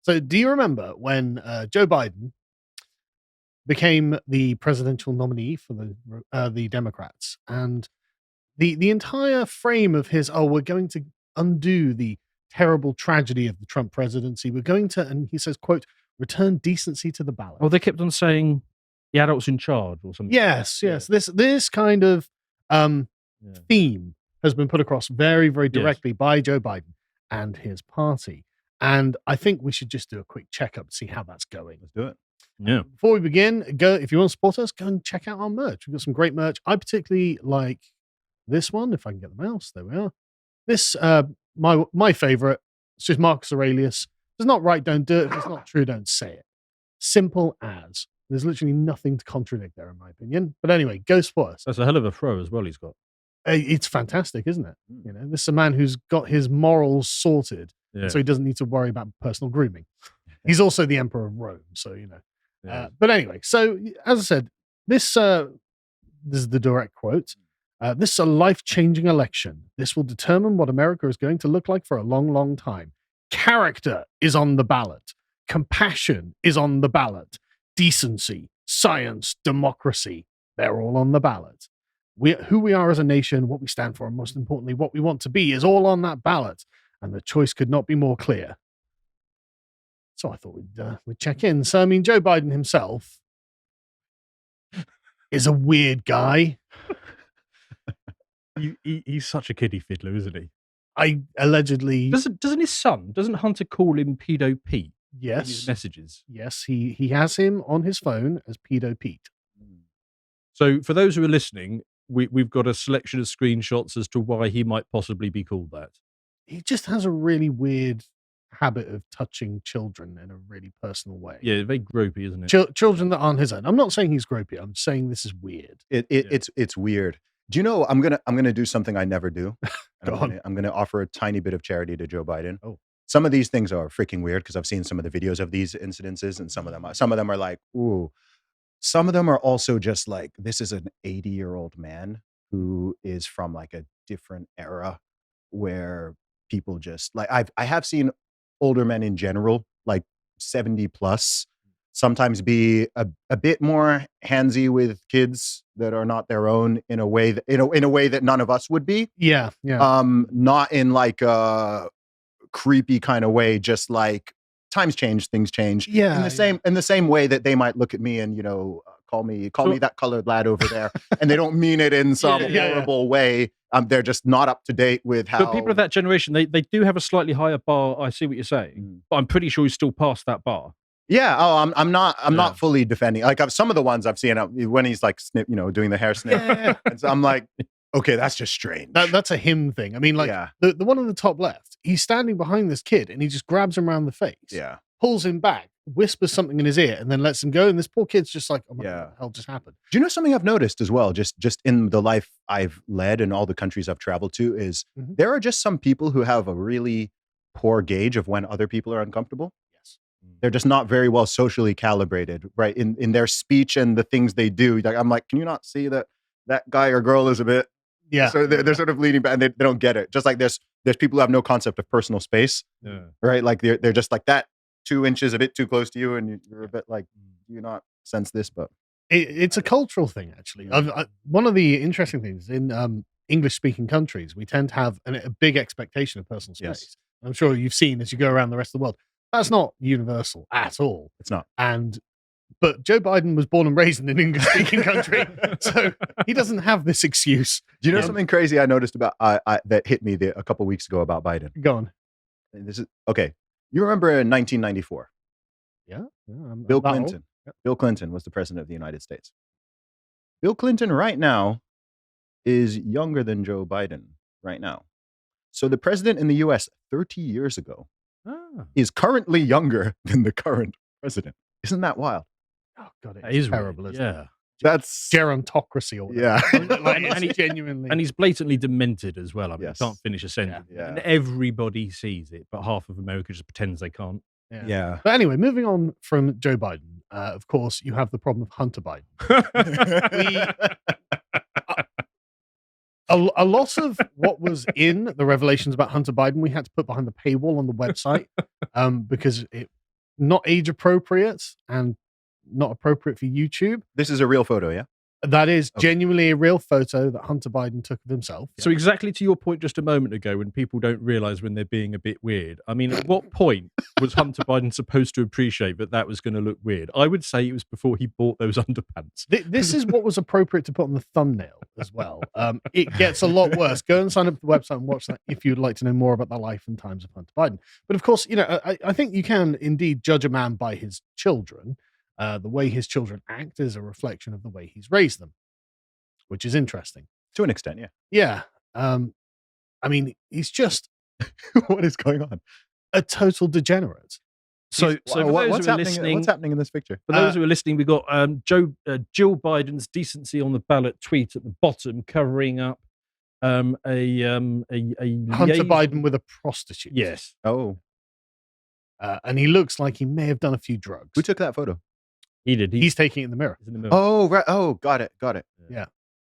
So, do you remember when Joe Biden became the presidential nominee for the Democrats, and the entire frame of his we're going to undo the terrible tragedy of the Trump presidency. We're going to, and he says, "quote return decency to the ballot." Oh, they kept on saying the adults in charge or something. Yes. This kind of theme has been put across very, very directly by Joe Biden and his party. And I think we should just do a quick checkup to see how that's going. Let's do it. Yeah. Before we begin, if you want to support us, go and check out our merch. We've got some great merch. I particularly like this one. If I can get the mouse, there we are. This, my favorite. It's just Marcus Aurelius. If it's not right, don't do it. If it's not true, don't say it. Simple as. There's literally nothing to contradict there, in my opinion. But anyway, go support us. That's a hell of a throw as well he's got. It's fantastic, isn't it? This is a man who's got his morals sorted, so he doesn't need to worry about personal grooming. He's also the Emperor of Rome, so but anyway, so as I said, this is the direct quote. This is a life-changing election. This will determine what America is going to look like for a long, long time. Character is on the ballot. Compassion is on the ballot. Decency, science, democracy, they're all on the ballot. Who we are as a nation, what we stand for, and most importantly, what we want to be is all on that ballot. And the choice could not be more clear. So I thought we'd check in. So, I mean, Joe Biden himself is a weird guy. He's such a kiddie fiddler, isn't he? I allegedly... Doesn't his son, doesn't Hunter call him Pedo Pete? Yes. In his messages. Yes, he has him on his phone as Pedo Pete. So for those who are listening, we've got a selection of screenshots as to why he might possibly be called that. He just has a really weird habit of touching children in a really personal way. Yeah, very gropey, isn't it? Children that aren't his own. I'm not saying he's gropey. I'm saying this is weird. It's weird. Do you know I'm gonna do something I never do? I'm gonna offer a tiny bit of charity to Joe Biden. Oh. Some of these things are freaking weird because I've seen some of the videos of these incidences, and some of them are like, ooh. Some of them are also just like, this is an 80-year-old man who is from like a different era where people just like, I have seen older men in general, like 70 plus, sometimes be a bit more handsy with kids that are not their own in a way that, in a way that none of us would be. Yeah. Not in like a creepy kind of way, just like times change, things change. Yeah. In the same way that they might look at me and, call me that colored lad over there, and they don't mean it in some horrible way. They're just not up to date with how. But people of that generation, they do have a slightly higher bar. I see what you're saying, but I'm pretty sure he's still past that bar. Yeah. Oh, I'm not fully defending. Like some of the ones I've seen when he's like doing the hair snip. Yeah. And so I'm like, okay, that's just strange. That's a him thing. I mean, like the one on the top left, he's standing behind this kid and he just grabs him around the face. Yeah. Pulls him back, whispers something in his ear, and then lets him go. And this poor kid's just like, oh my God, what the hell just happened? Do you know something I've noticed as well, just in the life I've led and all the countries I've traveled to, is there are just some people who have a really poor gauge of when other people are uncomfortable. Yes. They're just not very well socially calibrated, right? In their speech and the things they do. Like, I'm like, can you not see that guy or girl is a bit... Yeah. So they're sort of leaning back and they don't get it. Just like there's people who have no concept of personal space, right? Like they're just like that 2 inches a bit too close to you, and you're a bit like, do you not sense this? But it's a cultural thing, actually. One of the interesting things in English-speaking countries, we tend to have a big expectation of personal space. Yes. I'm sure you've seen as you go around the rest of the world. That's not universal at all. It's not. But Joe Biden was born and raised in an English-speaking country, so he doesn't have this excuse. Do you know something crazy I noticed about that hit me a couple weeks ago about Biden? Go on. This is okay. You remember in 1994? Yeah. Bill Clinton. Yep. Bill Clinton was the president of the United States. Bill Clinton right now is younger than Joe Biden right now. So the president in the U.S. 30 years ago is currently younger than the current president. Isn't that wild? Oh God, it is terrible. Really, isn't it? That's gerontocracy or whatever. And he's genuinely, and he's blatantly demented as well. I mean, Yes. he can't finish a sentence, Yeah. and everybody sees it, but half of America just pretends they can't. Yeah. But anyway, moving on from Joe Biden, of course, you have the problem of Hunter Biden. A lot of what was in the revelations about Hunter Biden, we had to put behind the paywall on the website because not age appropriate and not appropriate for YouTube. This is a real photo, yeah? That is genuinely a real photo that Hunter Biden took of himself. So exactly to your point just a moment ago, when people don't realize when they're being a bit weird. I mean, at what point was Hunter Biden supposed to appreciate that was going to look weird? I would say it was before he bought those underpants. This is what was appropriate to put on the thumbnail as well. It gets a lot worse. Go and sign up to the website and watch that if you'd like to know more about the life and times of Hunter Biden. But of course, I think you can indeed judge a man by his children. The way his children act is a reflection of the way he's raised them, which is interesting. To an extent, yeah. Yeah. I mean, he's just what is going on? a total degenerate. So what's happening in this picture? For those who are listening, we've got Jill Biden's Decency on the Ballot tweet at the bottom, covering up a Hunter liaison. Biden with a prostitute. Yes. Oh. And he looks like he may have done a few drugs. Who took that photo? He did. He's taking it in the mirror. Oh, right. Oh, got it. Yeah.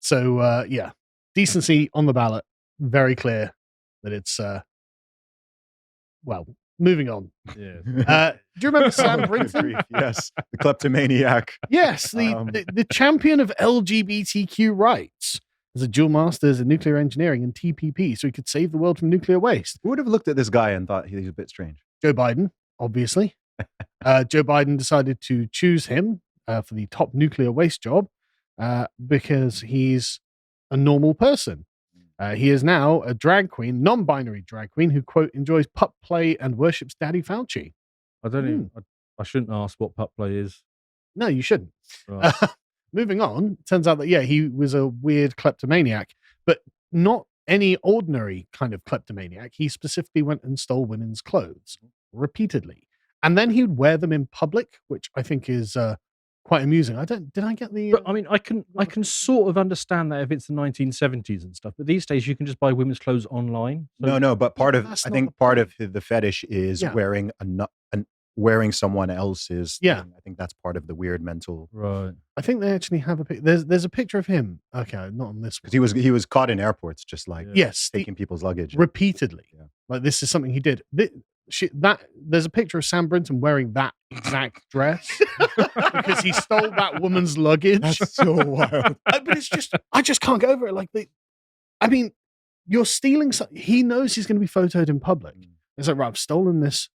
So, Decency on the Ballot. Very clear that it's, moving on. Yeah. Do you remember Sam Brinton? Yes. The kleptomaniac. Yes. The champion of LGBTQ rights. As a dual master's in nuclear engineering and TPP, so he could save the world from nuclear waste. Who would have looked at this guy and thought he's a bit strange? Joe Biden, obviously. Joe Biden decided to choose him for the top nuclear waste job because he's a normal person. He is now a drag queen, non-binary drag queen, who, quote, enjoys pup play and worships Daddy Fauci. I don't even, I shouldn't ask what pup play is. No, you shouldn't. Right. Moving on, turns out that, he was a weird kleptomaniac, but not any ordinary kind of kleptomaniac. He specifically went and stole women's clothes repeatedly. And then he would wear them in public, which I think is quite amusing. Did I get the... But I mean, I can sort of understand that if it's the 1970s and stuff, but these days you can just buy women's clothes online. So no, but part of the fetish is wearing someone else's thing. I think that's part of the weird mental... Right. I think they actually have a picture. There's a picture of him. Okay, not on this one. Because he was caught in airports just like yes, taking people's luggage. Repeatedly. Yeah. Like this is something he did. There's a picture of Sam Brinton wearing that exact dress because he stole that woman's luggage. That's so wild. But it's just, I just can't get over it. You're stealing he knows he's going to be photoed in public. It's like, right, I've stolen this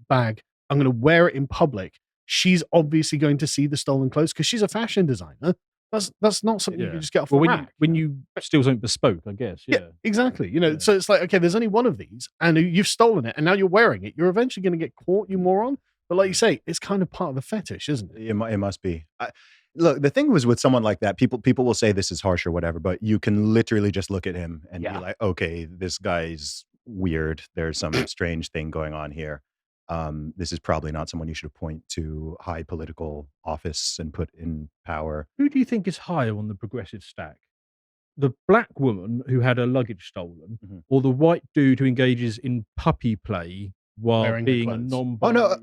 bag. I'm going to wear it in public. She's obviously going to see the stolen clothes because she's a fashion designer. That's not something you can just get off the rack. When you steal something bespoke, I guess. Yeah, exactly. So it's like, okay, there's only one of these, and you've stolen it, and now you're wearing it. You're eventually going to get caught, you moron. But like you say, it's kind of part of the fetish, isn't it? It must be. Look, the thing was with someone like that, people will say this is harsh or whatever, but you can literally just look at him and be like, okay, this guy's weird. There's some strange thing going on here. This is probably not someone you should appoint to high political office and put in power. Who do you think is higher on the progressive stack? The black woman who had her luggage stolen, or the white dude who engages in puppy play while wearing being a non-binary?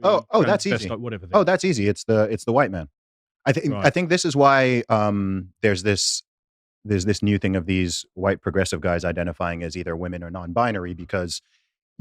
That's easy. Whatever. That's easy. It's the white man. I think this is why there's this new thing of these white progressive guys identifying as either women or non-binary, because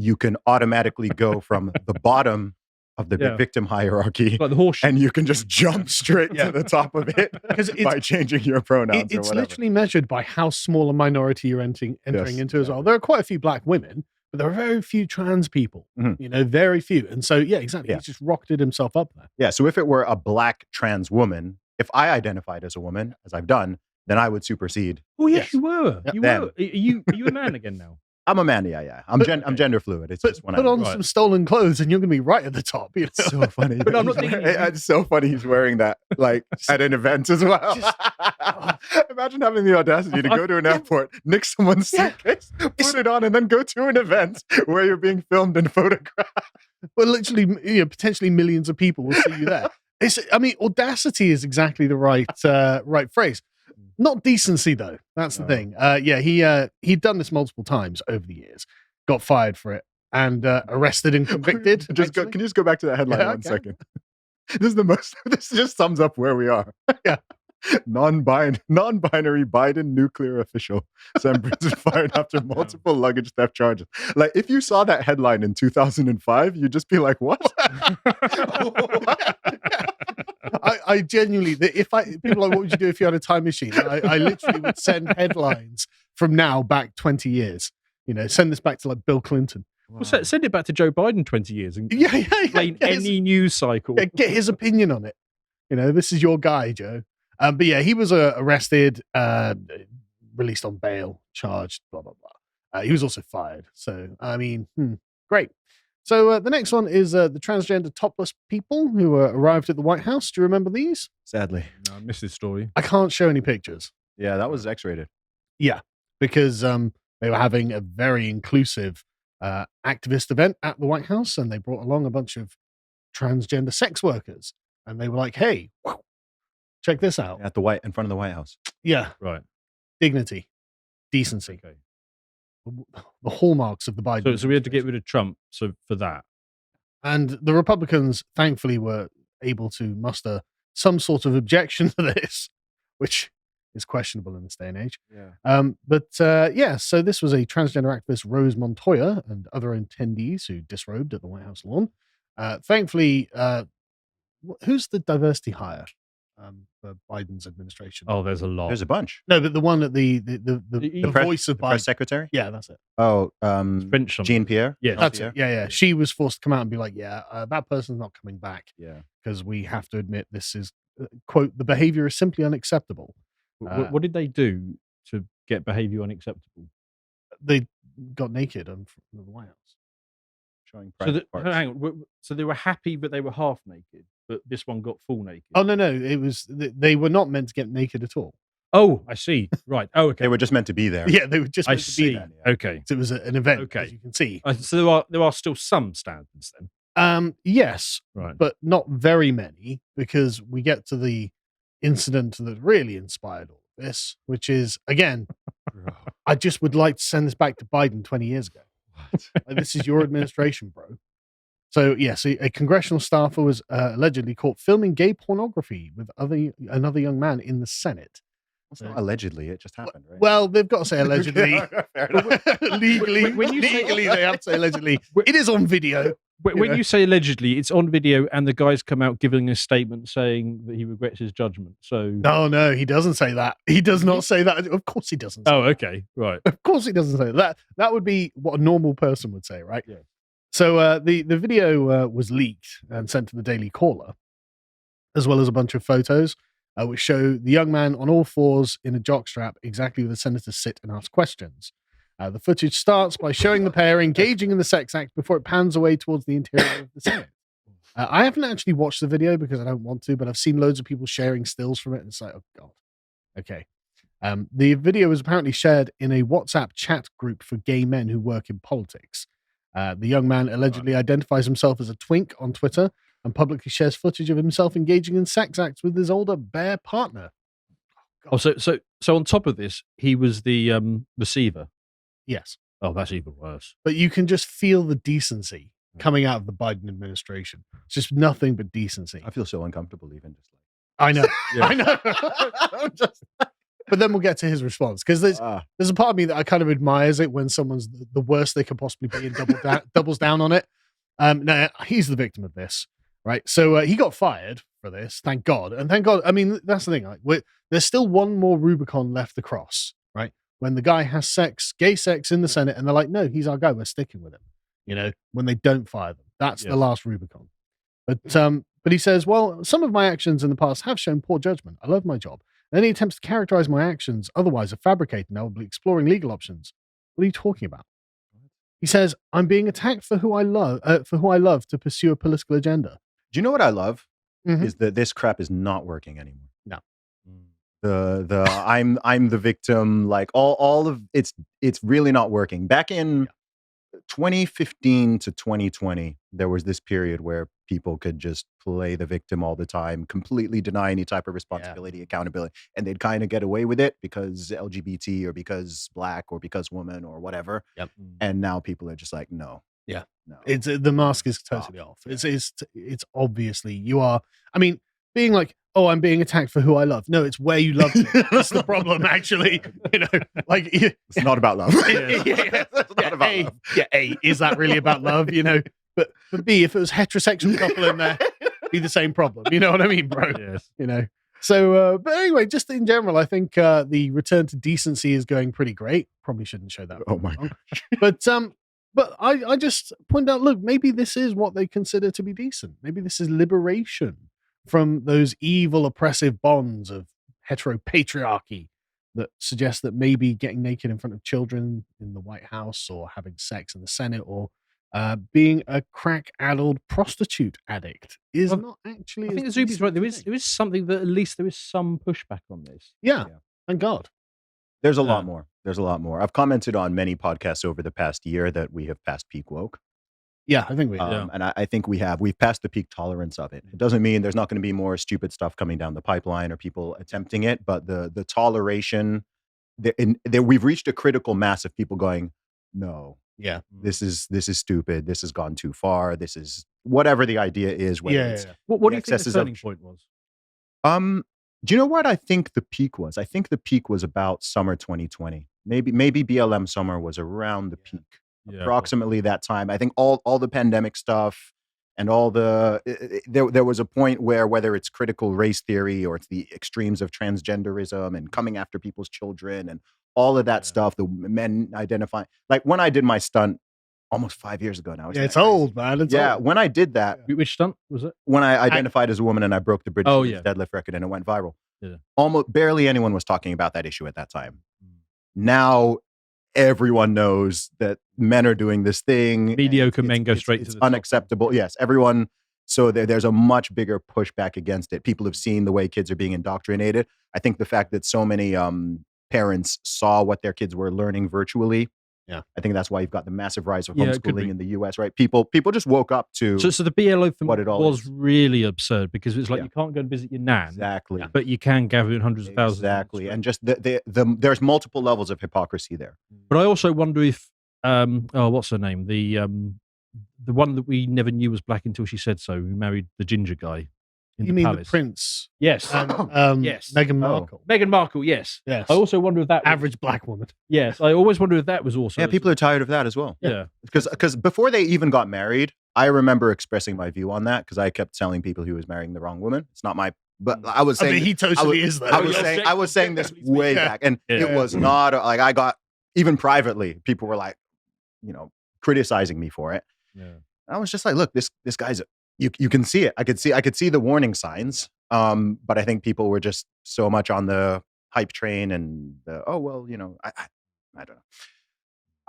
you can automatically go from the bottom of the victim hierarchy, like the horse, and you can just jump straight to the top of it by changing your pronouns. It's literally measured by how small a minority you're entering into as well. There are quite a few black women, but there are very few trans people. Very few. And so, exactly. He's just rocketed himself up there. Yeah. So if it were a black trans woman, if I identified as a woman, as I've done, then I would supersede. Oh yes, you were. You were. Are you a man again now? I'm a man, yeah. I'm gender fluid. It's just when put on some stolen clothes and you're going to be right at the top. You know? It's so funny. But I'm not thinking. It's so funny he's wearing that like at an event as well. Imagine having the audacity to go to an airport, nick someone's suitcase, put it on, and then go to an event where you're being filmed and photographed. Well, literally, potentially millions of people will see you there. Audacity is exactly the right phrase. Not decency, though. That's the thing. He'd done this multiple times over the years, got fired for it, and arrested and convicted. Can you just go back to that headline 1 second? This is the most. This just sums up where we are. Non-binary Biden nuclear official sent prison fired after multiple luggage theft charges. Like, if you saw that headline in 2005, you'd just be like, "What?" I genuinely, people are like, what would you do if you had a time machine? I literally would send headlines from now back 20 years. Send this back to like Bill Clinton. Wow. Well, send it back to Joe Biden 20 years and explain any news cycle. Yeah, get his opinion on it. This is your guy, Joe. But yeah, he was arrested, released on bail, charged, blah, blah, blah. He was also fired. So, I mean, great. So the next one is the transgender topless people who arrived at the White House. Do you remember these? Sadly. No, I missed this story. I can't show any pictures. Yeah, that was X-rated. Yeah, because they were having a very inclusive activist event at the White House, and they brought along a bunch of transgender sex workers. And they were like, hey, check this out. In front of the White House. Yeah. Right. Dignity. Decency. Okay. The hallmarks of the Biden. So we had to get rid of Trump for that. And the Republicans, thankfully, were able to muster some sort of objection to this, which is questionable in this day and age. Yeah. So this was a transgender activist, Rose Montoya, and other attendees who disrobed at the White House lawn. Thankfully, who's the diversity hire for Biden's administration? Oh, there's a lot. There's a bunch. No, but the one at the voice of the Biden. press secretary? Yeah, that's it. Oh, French Jean Pierre? Yeah. That's it. Yeah. She was forced to come out and be like, that person's not coming back. Yeah. Because we have to admit this is, quote, the behavior is simply unacceptable. What did they do to get behavior unacceptable? They got naked in the White House. Showing So, parts. hang on. So they were happy, but they were half naked. But this one got full naked. Oh, no. It was, they were not meant to get naked at all. Oh, I see. Right. Oh, okay. They were just meant to be there. Yeah, they were just meant to be there. Okay. So it was an event, Okay. as you can see. So there are still some standards then. Yes, Right. but not very many, because we get to the incident that really inspired all of this, which is, again, I just would like to send this back to Biden 20 years ago. Like, this is your administration, bro. So, yes, a congressional staffer was allegedly caught filming gay pornography with another young man in the Senate. It's not allegedly, it just happened, right? Well, they've got to say allegedly. Fair enough. Legally, they have to say allegedly. It is on video. When you say allegedly, it's on video, and the guy's come out giving a statement saying that he regrets his judgment. So No, he doesn't say that. He does not say that. Of course, he doesn't. Oh, okay, right. Of course, he doesn't say that. That would be what a normal person would say, right? Yeah. So the video was leaked and sent to the Daily Caller, as well as a bunch of photos, which show the young man on all fours in a jockstrap, exactly where the senators sit and ask questions. The footage starts by showing the pair engaging in the sex act before it pans away towards the interior of the Senate. I haven't actually watched the video because I don't want to, but I've seen loads of people sharing stills from it, and it's like, oh god, okay. The video was apparently shared in a WhatsApp chat group for gay men who work in politics. The young man allegedly identifies himself as a twink on Twitter and publicly shares footage of himself engaging in sex acts with his older bear partner. Oh, so on top of this, he was the receiver. Yes. Oh, that's even worse. But you can just feel the decency coming out of the Biden administration. It's just nothing but decency. I feel so uncomfortable even just like. I know. I know. But then we'll get to his response, because there's a part of me that I kind of admires it when someone's the worst they could possibly be and doubles down on it. No, he's the victim of this, right? So he got fired for this, thank God. And thank God, I mean, that's the thing. Like, there's still one more Rubicon left to cross, right? When the guy has gay sex in the Senate, and they're like, no, he's our guy, we're sticking with him. When they don't fire them. That's the last Rubicon. But he says, well, some of my actions in the past have shown poor judgment. I love my job. Any attempts to characterize my actions otherwise are fabricated, and I will be exploring legal options. What are you talking about? He says, I'm being attacked for who I love to pursue a political agenda. Do you know what I love? Is that this crap is not working anymore. No. The I'm the victim, like all of it's really not working. Back in 2015 to 2020, there was this period where people could just play the victim all the time, completely deny any type of responsibility, accountability, and they'd kind of get away with it because LGBT or because black or because woman or whatever. Yep. And now people are just like, no. Yeah. No. It's the mask is totally off. It's obviously you are. I mean, being like, oh, I'm being attacked for who I love. No, it's where you love it. That's the problem, actually. Like it's not about love. It's not about love. Yeah, A, is that really about love? But B, if it was heterosexual couple in there, be the same problem. You know what I mean, bro? Yes. So, but anyway, just in general, I think the return to decency is going pretty great. Probably shouldn't show that. Oh my gosh. But I just point out, look, maybe this is what they consider to be decent. Maybe this is liberation from those evil, oppressive bonds of heteropatriarchy that suggest that maybe getting naked in front of children in the White House or having sex in the Senate or being a crack-addled prostitute addict is not actually. I think Zuby's right. There is something that at least there is some pushback on this. Yeah. Thank God. There's a lot more. There's a lot more. I've commented on many podcasts over the past year that we have passed peak woke. Yeah, I think we have. And I think we've passed the peak tolerance of it. It doesn't mean there's not going to be more stupid stuff coming down the pipeline or people attempting it, but the toleration, we've reached a critical mass of people going, no, yeah, this is stupid. This has gone too far. This is whatever the idea is. What do you think the turning point was? Do you know what I think the peak was? I think the peak was about summer 2020. Maybe BLM summer was around the peak. Yeah, approximately that time. I think all the pandemic stuff and all there was a point where, whether it's critical race theory or it's the extremes of transgenderism and coming after people's children and all of that stuff, the men identifying, like when I did my stunt almost 5 years ago now. It's old, man. It's old. When I did that. Which stunt was it? When I identified as a woman and I broke the British deadlift record and it went viral. Yeah. Almost barely anyone was talking about that issue at that time. Now everyone knows that men are doing this thing. Mediocre men go straight to the top. It's unacceptable. Yes, everyone. So there's a much bigger pushback against it. People have seen the way kids are being indoctrinated. I think the fact that so many parents saw what their kids were learning virtually. Yeah, I think that's why you've got the massive rise of homeschooling in the US, right? People just woke up to so the BLO thing what it all was is. Really absurd because it's like you can't go and visit your nan, exactly, but you can gather in hundreds of thousands, exactly, and just there's multiple levels of hypocrisy there. But I also wonder if what's her name, the one that we never knew was black until she said so, who married the ginger guy. You mean the prince? Yes. Yes. Meghan Markle. Meghan Markle, yes. Yes. I also wonder if that average black woman. Yes. I always wonder if that was also. Yeah, people are tired of that as well. Yeah. Because before they even got married, I remember expressing my view on that because I kept telling people he was marrying the wrong woman. It's not my. But I was saying. I mean, he totally is that. I was saying this way back, and it was not like I got even privately. People were like, criticizing me for it. Yeah. And I was just like, look, this guy's. You can see it. I could see the warning signs. But I think people were just so much on the hype train and I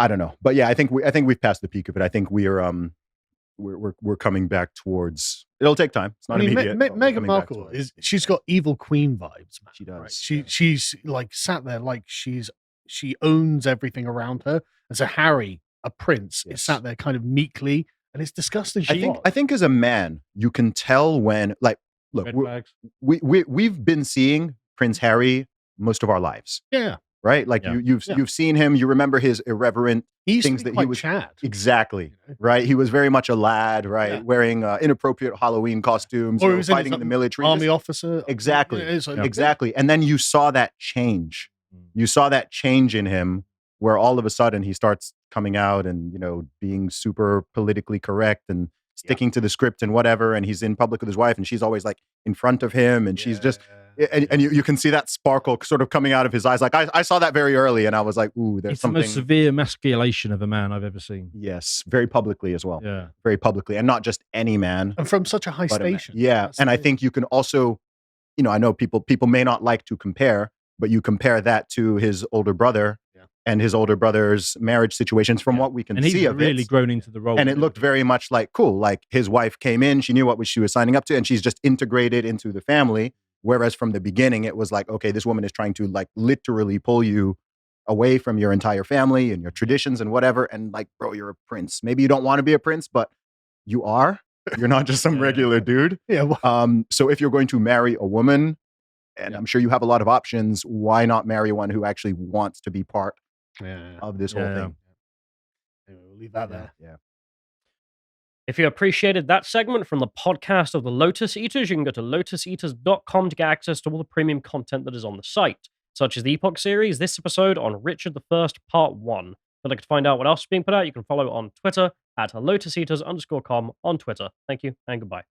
don't know. But yeah, I think we've passed the peak of it. I think we're coming back towards. It'll take time. It's not immediate. Meghan Markle she's got evil queen vibes, man. She does. Right? She's like sat there like she owns everything around her. And so Harry, a prince, is sat there kind of meekly. And it's disgusting. I think as a man, you can tell when, like, look, we've been seeing Prince Harry most of our lives. Yeah. Right? Like you've seen him. You remember his irreverent things that he was. Chad. Exactly. Right? He was very much a lad, right? Yeah. Wearing inappropriate Halloween costumes or fighting in the military. Army officer. Exactly. Exactly. And then you saw that change. You saw that change in him where all of a sudden he starts coming out and, being super politically correct and sticking to the script and whatever. And he's in public with his wife and she's always like in front of him. And she's just, and you can see that sparkle sort of coming out of his eyes. Like I saw that very early and I was like, ooh, there's something. It's the most severe emasculation of a man I've ever seen. Yes. Very publicly as well. Yeah. Very publicly. And not just any man. And from such a high station. Yeah. And I think you can also, I know people may not like to compare, but you compare that to his older brother. And his older brother's marriage situations from what we can see of it. And he's really grown into the role. And it looked very much like, cool, like his wife came in, she knew what she was signing up to, and she's just integrated into the family. Whereas from the beginning, it was like, okay, this woman is trying to like literally pull you away from your entire family and your traditions and whatever. And like, bro, you're a prince. Maybe you don't want to be a prince, but you are. You're not just some regular dude. Yeah. So if you're going to marry a woman, and I'm sure you have a lot of options, why not marry one who actually wants to be part of this whole thing? Anyway, we'll leave that there. Yeah. If you appreciated that segment from the podcast of the Lotus Eaters, you can go to lotuseaters.com to get access to all the premium content that is on the site, such as the Epoch series, this episode on Richard I, Part 1. If you'd like to find out what else is being put out, you can follow on Twitter at lotuseaters_com on Twitter. Thank you and goodbye.